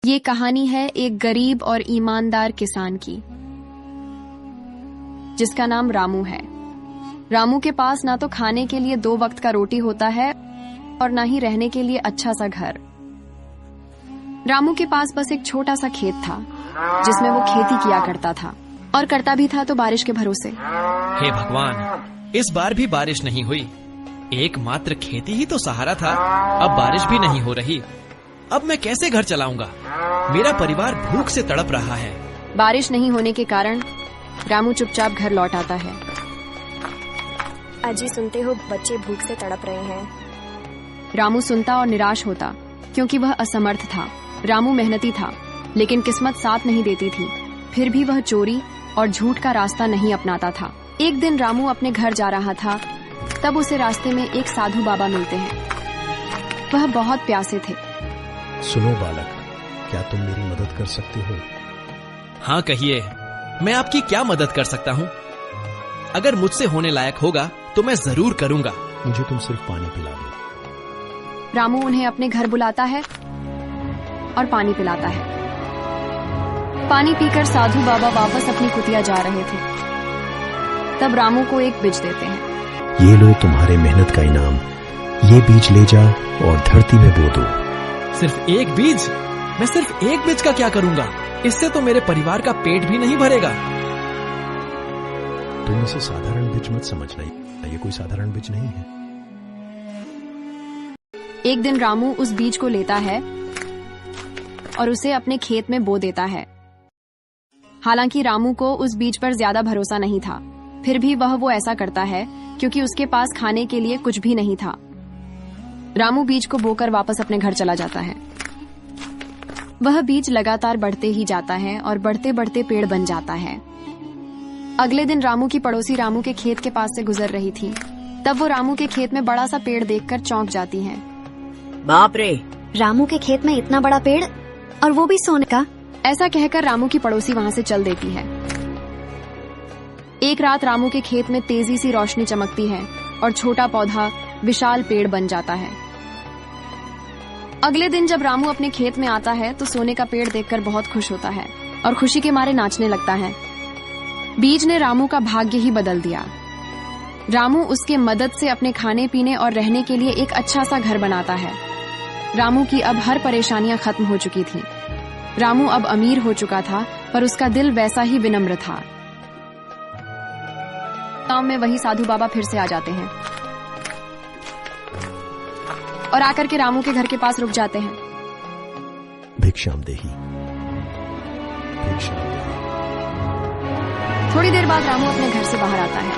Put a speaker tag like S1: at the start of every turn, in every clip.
S1: ये कहानी है एक गरीब और ईमानदार किसान की, जिसका नाम रामू है। रामू के पास ना तो खाने के लिए 2 वक्त का रोटी होता है और ना ही रहने के लिए अच्छा सा घर। रामू के पास बस एक छोटा सा खेत था जिसमें वो खेती किया करता था, और करता भी था तो बारिश के भरोसे।
S2: हे भगवान, इस बार भी बारिश नहीं हुई। एकमात्र खेती ही तो सहारा था, अब बारिश भी नहीं हो रही। अब मैं कैसे घर चलाऊंगा? मेरा परिवार भूख से तड़प रहा है।
S1: बारिश नहीं होने के कारण रामू चुपचाप घर लौट आता है।
S3: अजी, सुनते हो, बच्चे भूख से तड़प रहे हैं।
S1: रामू सुनता और निराश होता, क्योंकि वह असमर्थ था। रामू मेहनती था, लेकिन किस्मत साथ नहीं देती थी। फिर भी वह चोरी और झूठ का रास्ता नहीं अपनाता था। एक दिन रामू अपने घर जा रहा था, तब उसे रास्ते में एक साधु बाबा मिलते हैं। वह बहुत प्यासे थे।
S4: सुनो बालक, क्या तुम मेरी मदद कर सकते हो?
S2: हाँ कहिए, मैं आपकी क्या मदद कर सकता हूँ? अगर मुझसे होने लायक होगा तो मैं जरूर करूँगा।
S4: मुझे तुम सिर्फ पानी पिला दो।
S1: रामू उन्हें अपने घर बुलाता है और पानी पिलाता है। पानी पीकर साधु बाबा वापस अपनी कुटिया जा रहे थे, तब रामू को एक बीज देते हैं।
S4: ये लो तुम्हारे मेहनत का इनाम, ये बीज ले जा और धरती में बो दो।
S2: सिर्फ एक बीज? मैं सिर्फ एक बीज का क्या करूंगा? इससे तो मेरे परिवार का पेट भी नहीं भरेगा।
S4: तुम इसे साधारण बीज मत समझना, ये कोई साधारण बीज नहीं है।
S1: एक दिन रामू उस बीज को लेता है और उसे अपने खेत में बो देता है। हालांकि रामू को उस बीज पर ज्यादा भरोसा नहीं था, फिर भी वह वो ऐसा करता है क्योंकि उसके पास खाने के लिए कुछ भी नहीं था। रामू बीज को बोकर वापस अपने घर चला जाता है। वह बीज लगातार बढ़ते ही जाता है और बढ़ते बढ़ते पेड़ बन जाता है। अगले दिन रामू की पड़ोसी रामू के खेत के पास से गुजर रही थी, तब वो रामू के खेत में बड़ा सा पेड़ देखकर चौंक जाती हैं।
S3: बाप रे, रामू के खेत में इतना बड़ा पेड़, और वो भी सोने का।
S1: ऐसा कहकर रामू की पड़ोसी वहां से चल देती है। एक रात रामू के खेत में तेजी सी रोशनी चमकती है और छोटा पौधा विशाल पेड़ बन जाता है। अगले दिन जब रामू अपने खेत में आता है तो सोने का पेड़ देखकर बहुत खुश होता है और खुशी के मारे नाचने लगता है। बीज ने रामू का भाग्य ही बदल दिया। रामू उसके मदद से अपने खाने पीने और रहने के लिए एक अच्छा सा घर बनाता है। रामू की अब हर परेशानियां खत्म हो चुकी थी। रामू अब अमीर हो चुका था, पर उसका दिल वैसा ही विनम्र था। गांव में वही साधु बाबा फिर से आ जाते हैं और आकर के रामू के घर के पास रुक जाते हैं।
S4: भिक्षाम देही, भिक्षाम देही।
S1: थोड़ी देर बाद रामू अपने घर से बाहर आता है।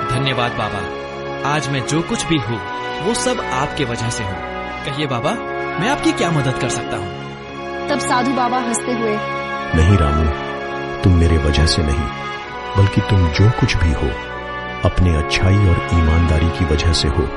S2: धन्यवाद बाबा, आज मैं जो कुछ भी हूँ वो सब आपके वजह से हूँ। कहिए बाबा, मैं आपकी क्या मदद कर सकता हूँ?
S1: तब साधु बाबा हंसते हुए,
S4: नहीं रामू, तुम मेरे वजह से नहीं, बल्कि तुम जो कुछ भी हो अपने अच्छाई और ईमानदारी की वजह से हो।